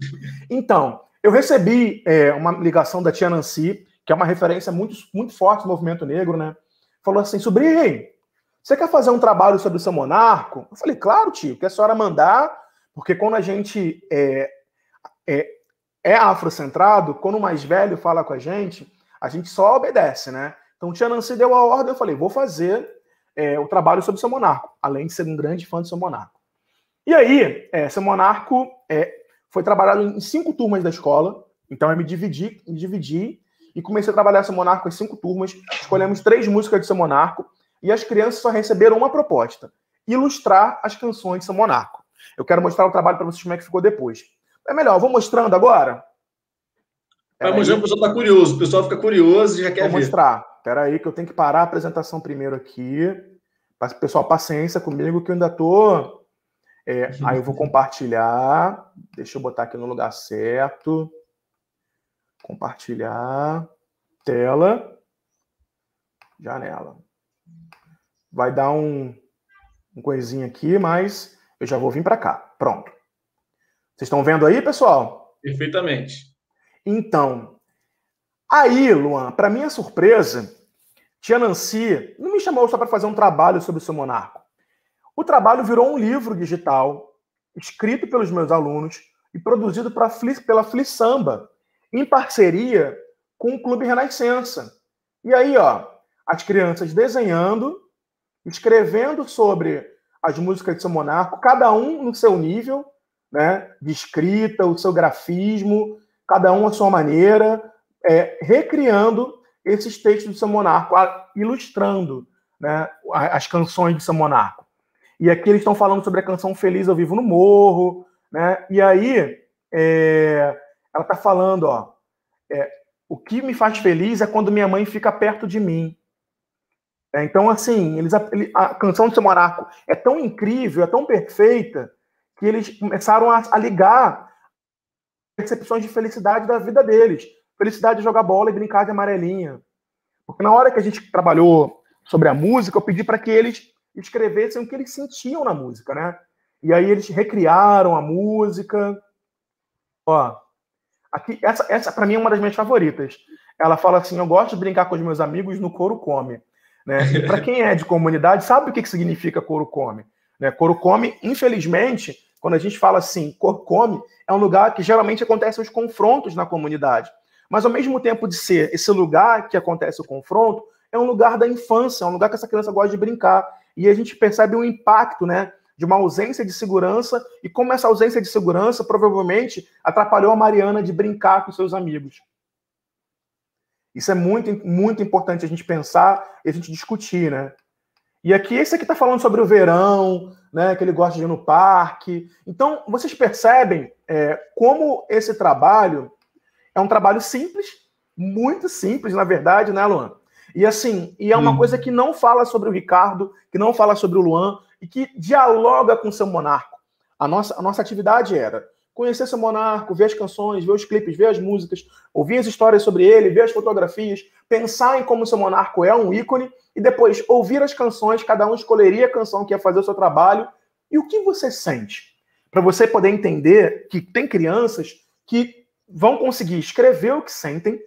Então, eu recebi uma ligação da tia Nancy, que é uma referência muito, muito forte do movimento negro, né? Falou assim, sobrinho, você quer fazer um trabalho sobre o São Monarco? Eu falei, claro, tio, que a senhora mandar, porque quando a gente é afrocentrado, quando o mais velho fala com a gente só obedece, né? Então, tia Nancy deu a ordem, eu falei, vou fazer o trabalho sobre o São Monarco, além de ser um grande fã do São Monarco. E aí, São Monarco foi trabalhado em 5 turmas da escola, então eu me dividi e comecei a trabalhar São Monarco em 5 turmas, escolhemos 3 músicas de São Monarco, e as crianças só receberam uma proposta, ilustrar as canções de São Monarco. Eu quero mostrar o trabalho para vocês como é que ficou depois. É melhor, eu vou mostrando agora? Vai mostrando, o pessoal está curioso, o pessoal fica curioso e já quer ver. Vou mostrar. Espera aí que eu tenho que parar a apresentação primeiro aqui. Pessoal, paciência comigo que eu ainda tô... aí eu vou compartilhar. Deixa eu botar aqui no lugar certo. Compartilhar. Tela. Janela. Vai dar um coisinha aqui, mas eu já vou vir para cá. Pronto. Vocês estão vendo aí, pessoal? Perfeitamente. Então, aí, Luan, para minha surpresa, tia Nancy não me chamou só para fazer um trabalho sobre o São Monarco. O trabalho virou um livro digital, escrito pelos meus alunos e produzido pela Fli Samba, em parceria com o Clube Renascença. E aí, ó, as crianças desenhando, escrevendo sobre as músicas de São Monarco, cada um no seu nível, né, de escrita, o seu grafismo, cada um à sua maneira, recriando esses textos de São Monarco, ilustrando, né, as canções de São Monarco. E aqui eles estão falando sobre a canção Feliz Eu Vivo no Morro, né, e aí ela está falando, ó, o que me faz feliz é quando minha mãe fica perto de mim. Então, assim, a canção de São Monarco é tão incrível, é tão perfeita, que eles começaram a ligar percepções de felicidade da vida deles. Felicidade de jogar bola e brincar de amarelinha. Porque na hora que a gente trabalhou sobre a música, eu pedi para que eles escrevessem o que eles sentiam na música, né? E aí eles recriaram a música. Ó, aqui, essa para mim é uma das minhas favoritas. Ela fala assim, eu gosto de brincar com os meus amigos no couro come. Né? Para quem é de comunidade, sabe o que significa couro come. Né? Couro come, infelizmente, quando a gente fala assim, couro come, é um lugar que geralmente acontecem os confrontos na comunidade. Mas ao mesmo tempo de ser esse lugar que acontece o confronto, é um lugar da infância, é um lugar que essa criança gosta de brincar. E a gente percebe um impacto, né, de uma ausência de segurança, e como essa ausência de segurança provavelmente atrapalhou a Mariana de brincar com seus amigos. Isso é muito, muito importante a gente pensar e a gente discutir, né? E aqui, esse aqui está falando sobre o verão, né, que ele gosta de ir no parque. Então, vocês percebem como esse trabalho é um trabalho simples, muito simples, na verdade, né, Luan? E assim, é uma coisa que não fala sobre o Ricardo, que não fala sobre o Luan, e que dialoga com o seu monarca. A nossa atividade era conhecer seu monarca, ver as canções, ver os clipes, ver as músicas, ouvir as histórias sobre ele, ver as fotografias, pensar em como o seu monarca é um ícone, e depois ouvir as canções, cada um escolheria a canção que ia fazer o seu trabalho. E o que você sente? Para você poder entender que tem crianças que vão conseguir escrever o que sentem,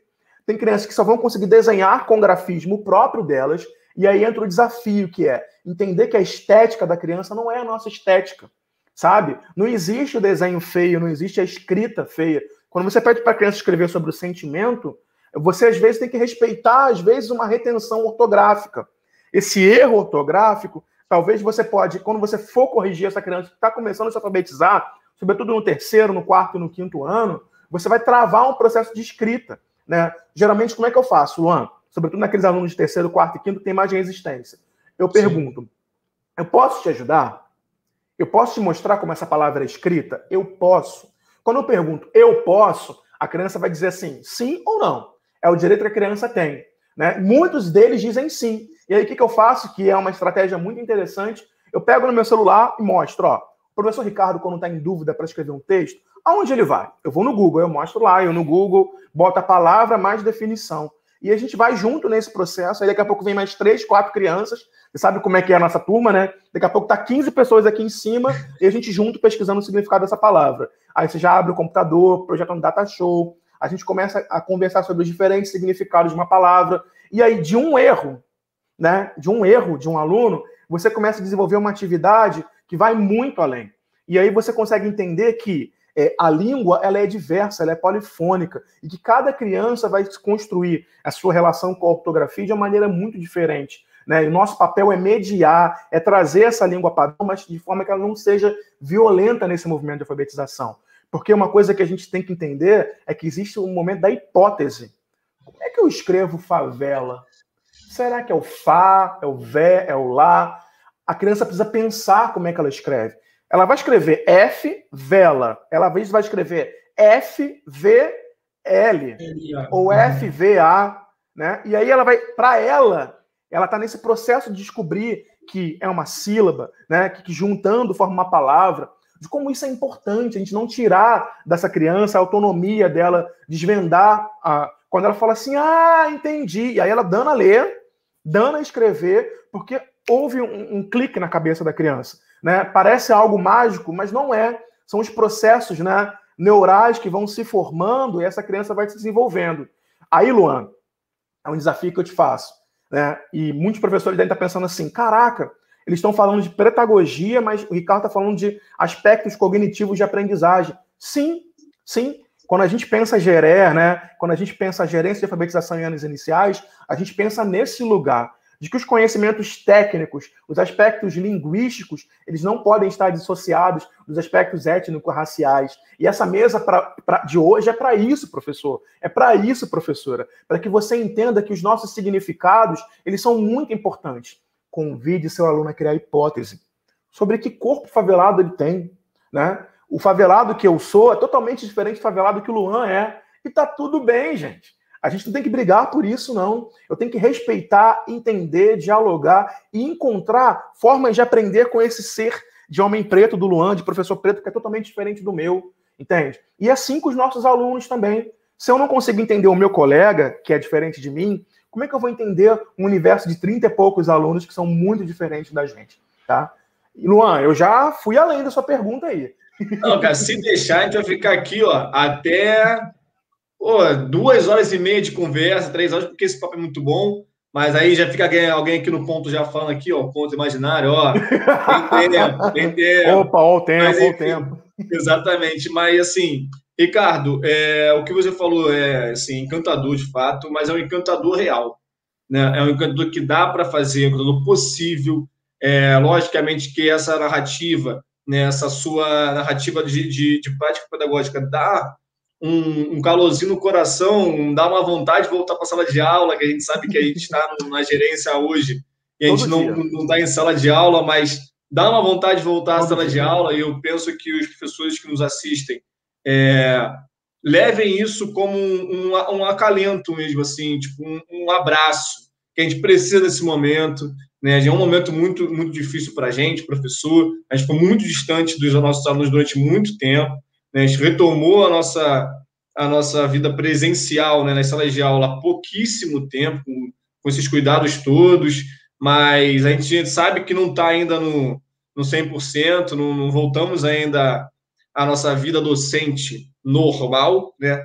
tem crianças que só vão conseguir desenhar com grafismo próprio delas, e aí entra o desafio, que é entender que a estética da criança não é a nossa estética, sabe? Não existe o desenho feio, não existe a escrita feia. Quando você pede para a criança escrever sobre o sentimento, você às vezes tem que respeitar, às vezes, uma retenção ortográfica. Esse erro ortográfico, talvez você pode, quando você for corrigir essa criança que está começando a se alfabetizar, sobretudo no terceiro, no quarto e no quinto ano, você vai travar um processo de escrita, né? Geralmente, como é que eu faço, Luan? Sobretudo naqueles alunos de terceiro, quarto e quinto que tem mais de resistência. Eu pergunto, eu posso te ajudar? Eu posso te mostrar como essa palavra é escrita? Eu posso. Quando eu pergunto, eu posso, a criança vai dizer assim, sim ou não. É o direito que a criança tem, né? Muitos deles dizem sim. E aí, o que eu faço, que é uma estratégia muito interessante, eu pego no meu celular e mostro, ó, o professor Ricardo, quando está em dúvida para escrever um texto, aonde ele vai? Eu vou no Google, eu mostro lá, eu no Google boto a palavra mais definição. E a gente vai junto nesse processo, aí daqui a pouco vem mais 3, 4 crianças, você sabe como é que é a nossa turma, né? Daqui a pouco tá 15 pessoas aqui em cima, e a gente junto pesquisando o significado dessa palavra. Aí você já abre o computador, projeta um data show, a gente começa a conversar sobre os diferentes significados de uma palavra, e aí de um erro, né? De um aluno, você começa a desenvolver uma atividade que vai muito além. E aí você consegue entender que a língua ela é diversa, ela é polifônica, e que cada criança vai construir a sua relação com a ortografia de uma maneira muito diferente, né? E o nosso papel é mediar, é trazer essa língua padrão, mas de forma que ela não seja violenta nesse movimento de alfabetização. Porque uma coisa que a gente tem que entender é que existe um momento da hipótese. Como é que eu escrevo favela? Será que é o Fá, é o Vé, é o Lá? A criança precisa pensar como é que ela escreve. Ela vai escrever F, vela. Ela às vezes vai escrever F, V, L. Ou F, V, A. Né? E aí ela vai, para ela está nesse processo de descobrir que é uma sílaba, né? que juntando forma uma palavra, de como isso é importante, a gente não tirar dessa criança a autonomia dela, desvendar, quando ela fala assim, entendi. E aí ela dando a ler, dando a escrever, porque houve um clique na cabeça da criança. Né? Parece algo mágico, mas não é. São os processos, né, neurais que vão se formando e essa criança vai se desenvolvendo. Aí, Luan, é um desafio que eu te faço. Né? E muitos professores devem estar pensando assim, caraca, eles estão falando de pedagogia, mas o Ricardo está falando de aspectos cognitivos de aprendizagem. Sim, sim. Quando a gente pensa GERE, né? Quando a gente pensa gerência de alfabetização em anos iniciais, a gente pensa nesse lugar de que os conhecimentos técnicos, os aspectos linguísticos, eles não podem estar dissociados dos aspectos étnico-raciais. E essa mesa de hoje é para isso, professor. É para isso, professora. Para que você entenda que os nossos significados, eles são muito importantes. Convide seu aluno a criar hipótese sobre que corpo favelado ele tem. Né? O favelado que eu sou é totalmente diferente do favelado que o Luan é. E tá tudo bem, gente. A gente não tem que brigar por isso, não. Eu tenho que respeitar, entender, dialogar e encontrar formas de aprender com esse ser de homem preto do Luan, de professor preto, que é totalmente diferente do meu, entende? E assim com os nossos alunos também. Se eu não consigo entender o meu colega, que é diferente de mim, como é que eu vou entender um universo de 30 e poucos alunos que são muito diferentes da gente, tá? E, Luan, eu já fui além da sua pergunta aí. Não, cara, se deixar, a gente vai ficar aqui, ó, até... 2h30 de conversa, 3 horas, porque esse papo é muito bom, mas aí já fica alguém aqui no ponto já falando aqui, ó, ponto imaginário, ó, tem tempo. Opa, ó o tempo. Exatamente, mas assim, Ricardo, o que você falou é assim, encantador de fato, mas é um encantador real, né? É um encantador que dá para fazer, é um encantador possível, logicamente que essa narrativa, né, essa sua narrativa de prática pedagógica dá um calorzinho no coração, dá uma vontade de voltar para a sala de aula, que a gente sabe que a gente está na gerência hoje, e a gente não está em sala de aula, mas dá uma vontade de voltar à sala de aula, e eu penso que os professores que nos assistem levem isso como um acalento mesmo, assim, tipo um abraço, que a gente precisa desse momento, né? É um momento muito, muito difícil para a gente, professor. A gente foi muito distante dos nossos alunos durante muito tempo, né? A gente retomou a nossa vida presencial, né, nas salas de aula há pouquíssimo tempo, com esses cuidados todos, mas a gente sabe que não está ainda no 100%, não voltamos ainda à nossa vida docente normal, né,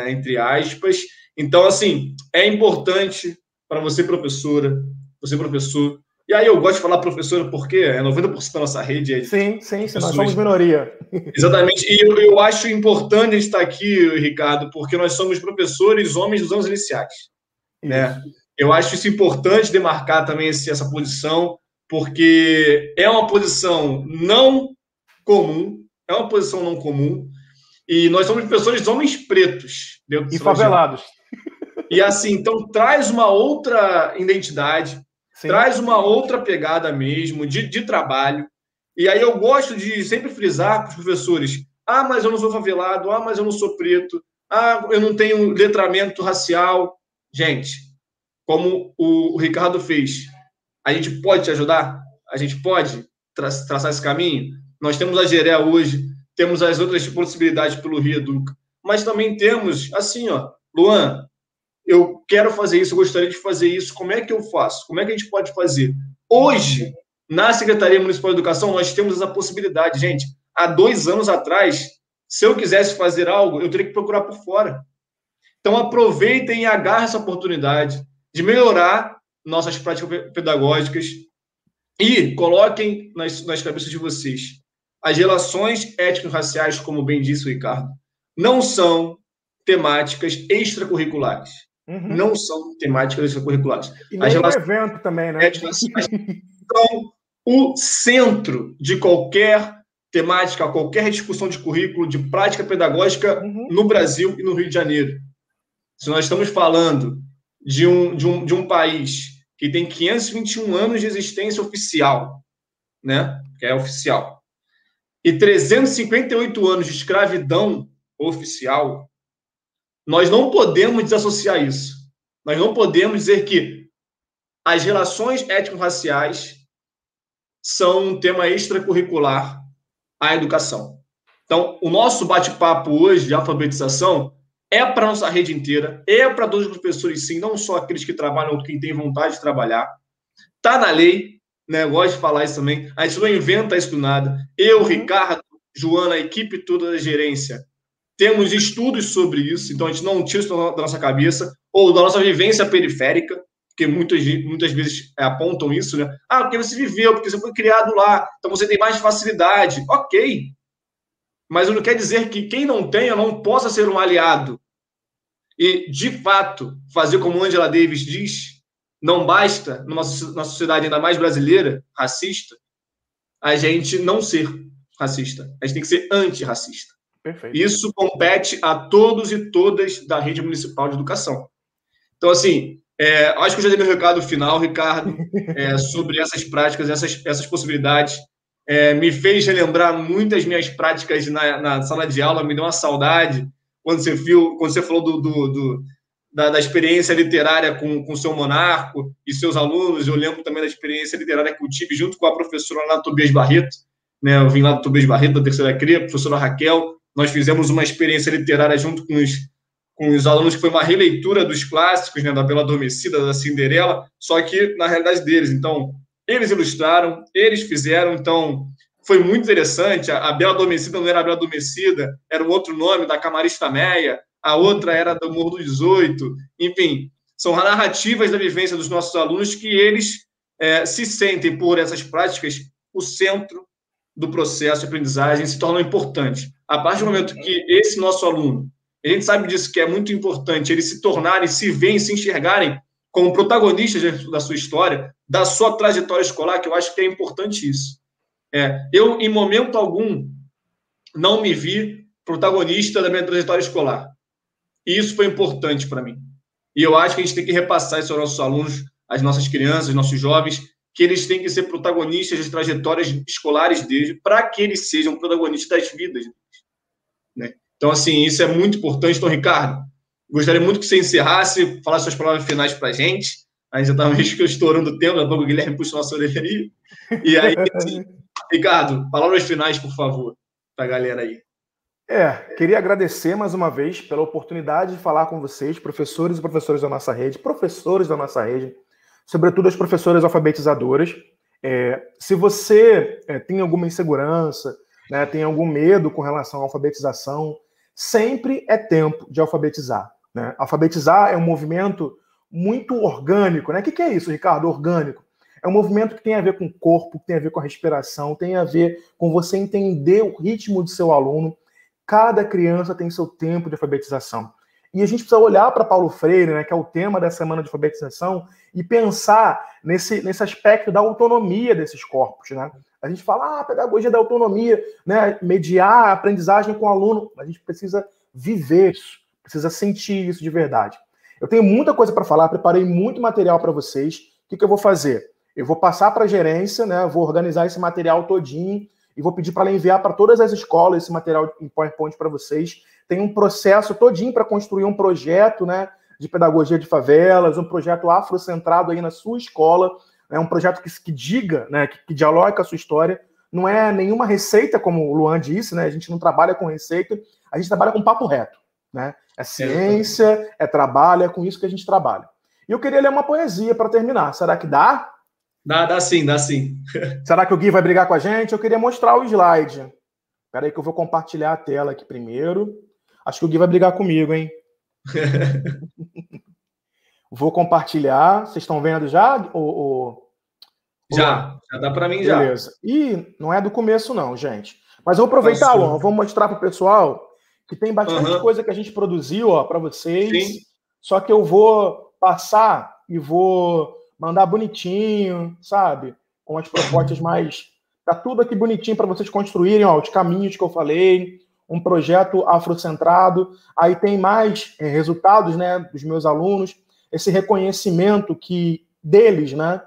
entre aspas. Então, assim, é importante para você, professora, você, professor, e aí eu gosto de falar professora porque 90% da nossa rede é... Sim, nós somos minoria. Exatamente, e eu acho importante a gente estar aqui, Ricardo, porque nós somos professores, homens dos anos iniciais, né? Eu acho isso importante demarcar também essa posição, porque é uma posição não comum, e nós somos professores de homens pretos. E favelados. E assim, então traz uma outra identidade, sim, traz uma outra pegada mesmo de trabalho. E aí eu gosto de sempre frisar para os professores: mas eu não sou favelado, mas eu não sou preto, eu não tenho letramento racial. Gente, como o Ricardo fez, a gente pode te ajudar? A gente pode traçar esse caminho? Nós temos a GERE hoje, temos as outras possibilidades pelo Rio Educa, mas também temos, assim, Luan, eu quero fazer isso, eu gostaria de fazer isso, como é que eu faço? Como é que a gente pode fazer? Hoje, na Secretaria Municipal de Educação, nós temos essa possibilidade, gente. Há 2 anos atrás, se eu quisesse fazer algo, eu teria que procurar por fora. Então, aproveitem e agarrem essa oportunidade de melhorar nossas práticas pedagógicas e coloquem nas cabeças de vocês: as relações étnico-raciais, como bem disse o Ricardo, não são temáticas extracurriculares. Não são temáticas extracurriculares. E nem um evento também, né? São o centro de qualquer temática, qualquer discussão de currículo, de prática pedagógica no Brasil e no Rio de Janeiro. Se nós estamos falando de um país que tem 521 anos de existência oficial, né? Que é oficial, e 358 anos de escravidão oficial, nós não podemos desassociar isso. Nós não podemos dizer que as relações étnico-raciais são um tema extracurricular à educação. Então, o nosso bate-papo hoje de alfabetização é para a nossa rede inteira, é para todos os professores, sim, não só aqueles que trabalham ou quem tem vontade de trabalhar. Está na lei, né? Eu gosto de falar isso também. A gente não inventa isso do nada. Eu, Ricardo, Joana, a equipe toda da gerência, temos estudos sobre isso, então a gente não tira isso da nossa cabeça, ou da nossa vivência periférica, porque muitas vezes apontam isso, né? Porque você viveu, porque você foi criado lá, então você tem mais facilidade. Ok. Mas não quer dizer que quem não tenha não possa ser um aliado. E, de fato, fazer como Angela Davis diz, não basta, numa sociedade ainda mais brasileira, racista, a gente não ser racista. A gente tem que ser antirracista. Perfeito. Isso compete a todos e todas da rede municipal de educação. Então, assim, acho que eu já dei meu recado final, Ricardo, sobre essas práticas, essas possibilidades. Me fez relembrar muitas minhas práticas na sala de aula, me deu uma saudade quando você falou da experiência literária com o seu Monarco e seus alunos. Eu lembro também da experiência literária que eu tive junto com a professora lá, Tobias Barreto, né? Eu vim lá do Tobias Barreto, da terceira CRE, a professora Raquel. Nós fizemos uma experiência literária junto com os alunos, que foi uma releitura dos clássicos, né, da Bela Adormecida, da Cinderela, só que na realidade deles. Então, eles ilustraram, eles fizeram, então foi muito interessante. A Bela Adormecida não era a Bela Adormecida, era um outro nome, da Camarista Meia, a outra era do Morro do 18. Enfim, são narrativas da vivência dos nossos alunos que eles se sentem, por essas práticas, o centro do processo de aprendizagem, se tornam importantes. A partir do momento que esse nosso aluno, a gente sabe disso, que é muito importante, eles se tornarem, se veem, se enxergarem como protagonistas da sua história, da sua trajetória escolar, que eu acho que é importante isso. Eu, em momento algum, não me vi protagonista da minha trajetória escolar. E isso foi importante para mim. E eu acho que a gente tem que repassar isso aos nossos alunos, às nossas crianças, aos nossos jovens, que eles têm que ser protagonistas das trajetórias escolares deles, para que eles sejam protagonistas das vidas deles, né? Então, assim, isso é muito importante. Então, Ricardo, gostaria muito que você encerrasse, falasse suas palavras finais para a gente, A gente já estava estourando o tempo, daqui a pouco o Guilherme puxa a nossa orelha aí. E aí, assim, Ricardo, palavras finais, por favor, para a galera aí. Queria agradecer mais uma vez pela oportunidade de falar com vocês, professores e professoras da nossa rede, sobretudo as professoras alfabetizadoras. Se você tem alguma insegurança, né, tem algum medo com relação à alfabetização, sempre é tempo de alfabetizar. Né? Alfabetizar é um movimento muito orgânico. Né? O que é isso, Ricardo? Orgânico. É um movimento que tem a ver com o corpo, que tem a ver com a respiração, tem a ver com você entender o ritmo do seu aluno. Cada criança tem seu tempo de alfabetização. E a gente precisa olhar para Paulo Freire, né, que é o tema da semana de alfabetização, e pensar nesse aspecto da autonomia desses corpos. Né? A gente fala, pedagogia da autonomia, né, mediar a aprendizagem com o aluno. A gente precisa viver isso, precisa sentir isso de verdade. Eu tenho muita coisa para falar, preparei muito material para vocês. O que eu vou fazer? Eu vou passar para a gerência, né, vou organizar esse material todinho, e vou pedir para ela enviar para todas as escolas esse material em PowerPoint para vocês. Tem um processo todinho para construir um projeto, né, de pedagogia de favelas, um projeto afrocentrado aí na sua escola, um projeto que diga, né, que dialogue com a sua história. Não é nenhuma receita, como o Luan disse, né, a gente não trabalha com receita, a gente trabalha com papo reto. Né? É ciência, é trabalho, é com isso que a gente trabalha. E eu queria ler uma poesia para terminar. Será que dá? Dá sim, dá sim. Será que o Gui vai brigar com a gente? Eu queria mostrar o slide. Espera aí que eu vou compartilhar a tela aqui primeiro. Acho que o Gui vai brigar comigo, hein? Vou compartilhar. Vocês estão vendo já? Já dá para mim já. Beleza. E não é do começo não, gente. Mas eu vou aproveitar, Luan, vou mostrar para o pessoal que tem bastante coisa que a gente produziu para vocês. Sim. Só que eu vou passar e vou mandar bonitinho, sabe? Com as propostas mais... Tá tudo aqui bonitinho para vocês construírem, os caminhos que eu falei, um projeto afrocentrado. Aí tem mais resultados, né, dos meus alunos, esse reconhecimento deles, né?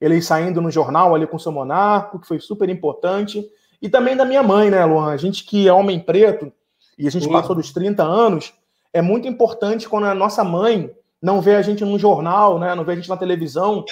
Eles saindo no jornal ali com o seu Monarco, que foi super importante. E também da minha mãe, né, Luan? A gente que é homem preto, e a gente passou dos 30 anos, é muito importante quando a nossa mãe não vê a gente num jornal, né, não vê a gente na televisão,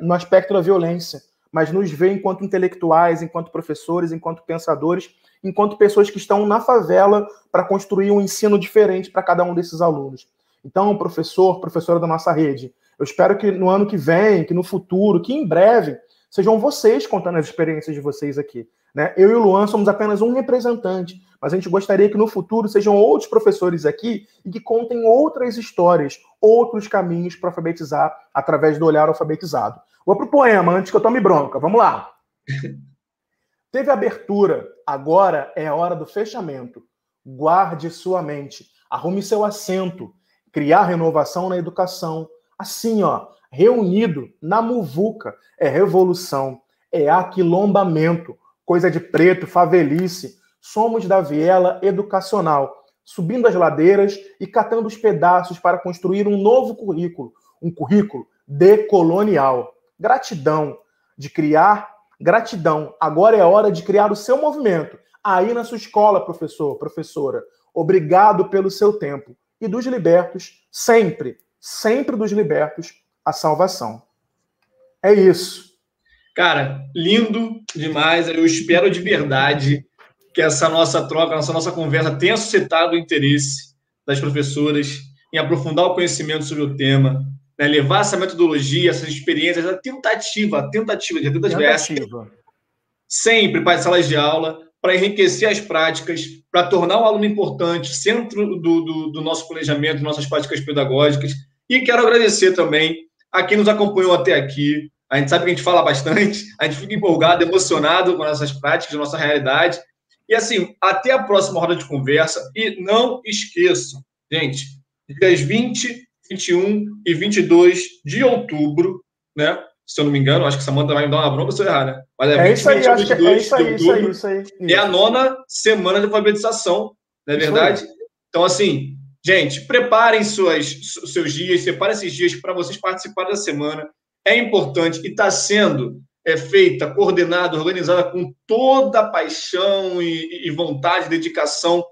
no aspecto da violência, mas nos vê enquanto intelectuais, enquanto professores, enquanto pensadores, enquanto pessoas que estão na favela para construir um ensino diferente para cada um desses alunos. Então, professora da nossa rede, eu espero que no ano que vem, que no futuro, que em breve, sejam vocês contando as experiências de vocês aqui. Né? Eu e o Luan somos apenas um representante, mas a gente gostaria que no futuro sejam outros professores aqui e que contem outras histórias, outros caminhos para alfabetizar através do olhar alfabetizado. Vou pro poema, antes que eu tome bronca. Vamos lá. Teve abertura, agora é a hora do fechamento. Guarde sua mente, arrume seu assento, criar renovação na educação. Assim, reunido na muvuca, é revolução, é aquilombamento, coisa de preto, favelice. Somos da viela educacional, subindo as ladeiras e catando os pedaços para construir um novo currículo, um currículo decolonial. Gratidão de criar, gratidão. Agora é a hora de criar o seu movimento. Aí na sua escola, professor, professora, obrigado pelo seu tempo. E dos libertos, sempre, sempre dos libertos, a salvação. É isso. Cara, lindo demais. Eu espero de verdade que essa nossa troca, essa nossa conversa tenha suscitado o interesse das professoras em aprofundar o conhecimento sobre o tema, né? Levar essa metodologia, essas experiências, a tentativa de diversas, sempre para as salas de aula, para enriquecer as práticas, para tornar o aluno importante, centro do nosso planejamento, das nossas práticas pedagógicas. E quero agradecer também a quem nos acompanhou até aqui. A gente sabe que a gente fala bastante, a gente fica empolgado, emocionado com essas práticas, nossa realidade. E assim, até a próxima roda de conversa. E não esqueçam, gente, dias 20, 21 e 22 de outubro, né? Se eu não me engano, acho que Samanta vai me dar uma bronca se eu errar, né? Mas é 20, isso aí, 21, acho que é isso aí. É a 9ª semana de alfabetização, não é verdade? Então, assim, gente, preparem seus dias, separem esses dias para vocês participarem da semana. É importante e está sendo feita, coordenada, organizada com toda a paixão e vontade, dedicação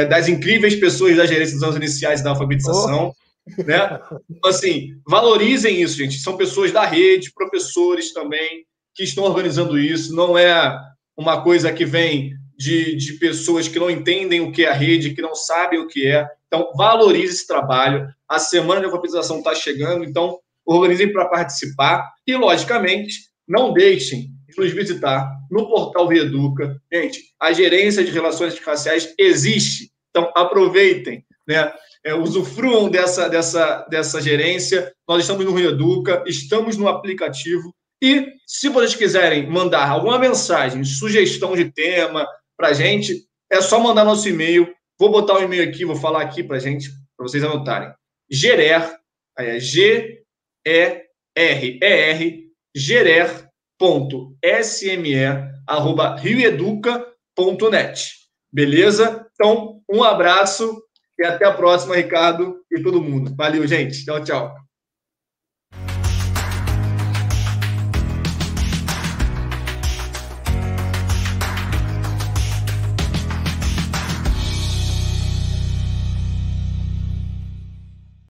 das incríveis pessoas da gerência dos anos iniciais da alfabetização. né? Então, assim, valorizem isso, gente. São pessoas da rede, professores também, que estão organizando isso. Não é uma coisa que vem de pessoas que não entendem o que é a rede, que não sabem o que é. Então, valorize esse trabalho. A semana de alfabetização está chegando, então organizem para participar. E, logicamente, não deixem de nos visitar no portal Reeduca. Gente, a gerência de relações raciais existe. Então, aproveitem, né? Usufruam dessa gerência. Nós estamos no Reeduca, estamos no aplicativo. E, se vocês quiserem mandar alguma mensagem, sugestão de tema para a gente, é só mandar nosso e-mail. Vou botar o e-mail aqui, vou falar aqui para gente, para vocês anotarem. Gerer, aí é G-E-R-E-R, gerer.sme@rioeduca.net. Beleza? Então, um abraço e até a próxima, Ricardo e todo mundo. Valeu, gente. Tchau, tchau.